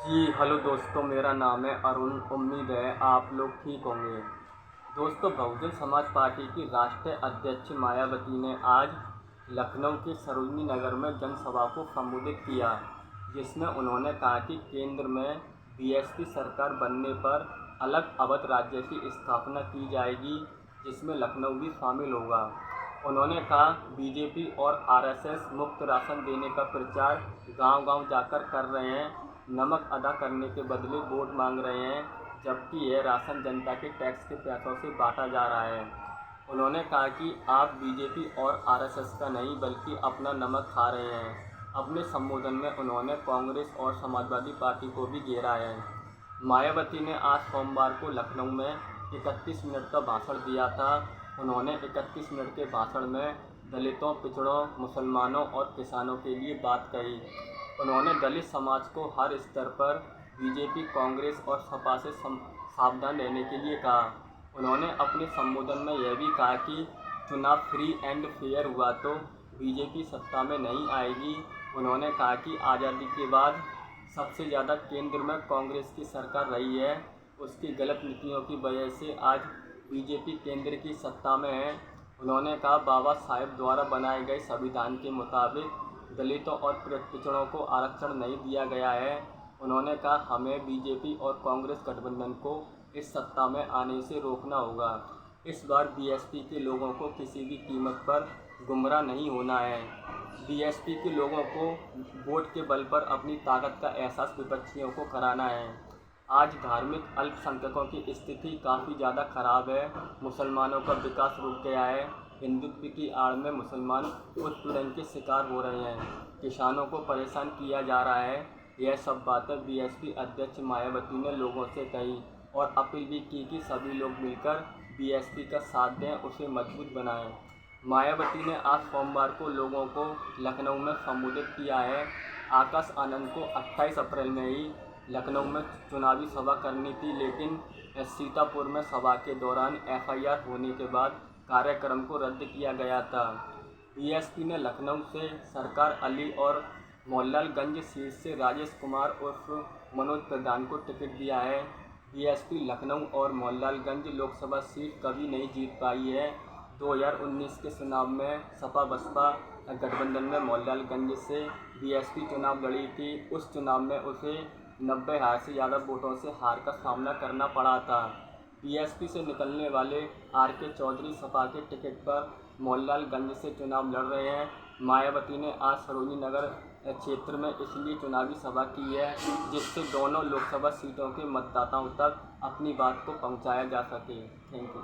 जी hello दोस्तों, मेरा नाम है अरुण। उम्मीद है आप लोग ठीक होंगे। दोस्तों, बहुजन समाज पार्टी की राष्ट्रीय अध्यक्ष मायावती ने आज लखनऊ के सरोजनी नगर में जनसभा को संबोधित किया, जिसमें उन्होंने कहा कि केंद्र में बीएसपी सरकार बनने पर अलग अवध राज्य की स्थापना की जाएगी, जिसमें लखनऊ भी शामिल होगा। उन्होंने कहा, बीजेपी और आरएसएस मुफ्त राशन देने का प्रचार गांव-गांव जाकर कर रहे हैं, नमक अदा करने के बदले वोट मांग रहे हैं, जबकि यह राशन जनता के टैक्स के पैसों से बांटा जा रहा है। उन्होंने कहा कि आप बीजेपी और आरएसएस का नहीं बल्कि अपना नमक खा रहे हैं। अपने संबोधन में उन्होंने कांग्रेस और समाजवादी पार्टी को भी घेरा है। मायावती ने आज सोमवार को लखनऊ में 31 मिनट का भाषण दिया था। उन्होंने 31 मिनट के भाषण में दलितों, पिछड़ों, मुसलमानों और किसानों के लिए बात कही। उन्होंने दलित समाज को हर स्तर पर बीजेपी, कांग्रेस और सपा से सावधान रहने के लिए कहा। उन्होंने अपने संबोधन में यह भी कहा कि चुनाव फ्री एंड फेयर हुआ तो बीजेपी सत्ता में नहीं आएगी। उन्होंने कहा कि आज़ादी के बाद सबसे ज़्यादा केंद्र में कांग्रेस की सरकार रही है। उसकी गलत नीतियों की वजह से आज बीजेपी केंद्र की सत्ता में है। उन्होंने कहा, बाबा साहेब द्वारा बनाए गए संविधान के मुताबिक दलितों और पिछड़ों को आरक्षण नहीं दिया गया है। उन्होंने कहा, हमें बीजेपी और कांग्रेस गठबंधन को इस सत्ता में आने से रोकना होगा। इस बार बीएसपी के लोगों को किसी भी कीमत पर गुमराह नहीं होना है। बीएसपी के लोगों को वोट के बल पर अपनी ताकत का एहसास विपक्षियों को कराना है। आज धार्मिक अल्पसंख्यकों की स्थिति काफ़ी ज़्यादा खराब है। मुसलमानों का विकास रुक गया है। हिंदुत्व की आड़ में मुसलमान उत्पीड़न के शिकार हो रहे हैं। किसानों को परेशान किया जा रहा है। यह सब बातें बीएसपी अध्यक्ष मायावती ने लोगों से कही और अपील भी की कि सभी लोग मिलकर बीएसपी का साथ दें, उसे मजबूत बनाएं। मायावती ने आज सोमवार को लोगों को लखनऊ में संबोधित किया है। आकाश आनंद को 28 अप्रैल में ही लखनऊ में चुनावी सभा करनी थी, लेकिन सीतापुर में सभा के दौरान एफआईआर होने के बाद कार्यक्रम को रद्द किया गया था। बीएसपी ने लखनऊ से सरकार अली और मोहनलालगंज सीट से राजेश कुमार उर्फ मनोज प्रधान को टिकट दिया है। बीएसपी लखनऊ और मोहनलालगंज लोकसभा सीट कभी नहीं जीत पाई है। 2019 के चुनाव में सपा बसपा गठबंधन में मोहनलालगंज से बीएसपी चुनाव लड़ी थी। उस चुनाव में उसे 90,000 से ज़्यादा वोटों से हार का सामना करना पड़ा था। बीएसपी से निकलने वाले आरके चौधरी सपा के टिकट पर मोहनलालगंज से चुनाव लड़ रहे हैं। मायावती ने आज सरोजनी नगर क्षेत्र में इसलिए चुनावी सभा की है, जिससे दोनों लोकसभा सीटों के मतदाताओं तक अपनी बात को पहुंचाया जा सके। Thank you.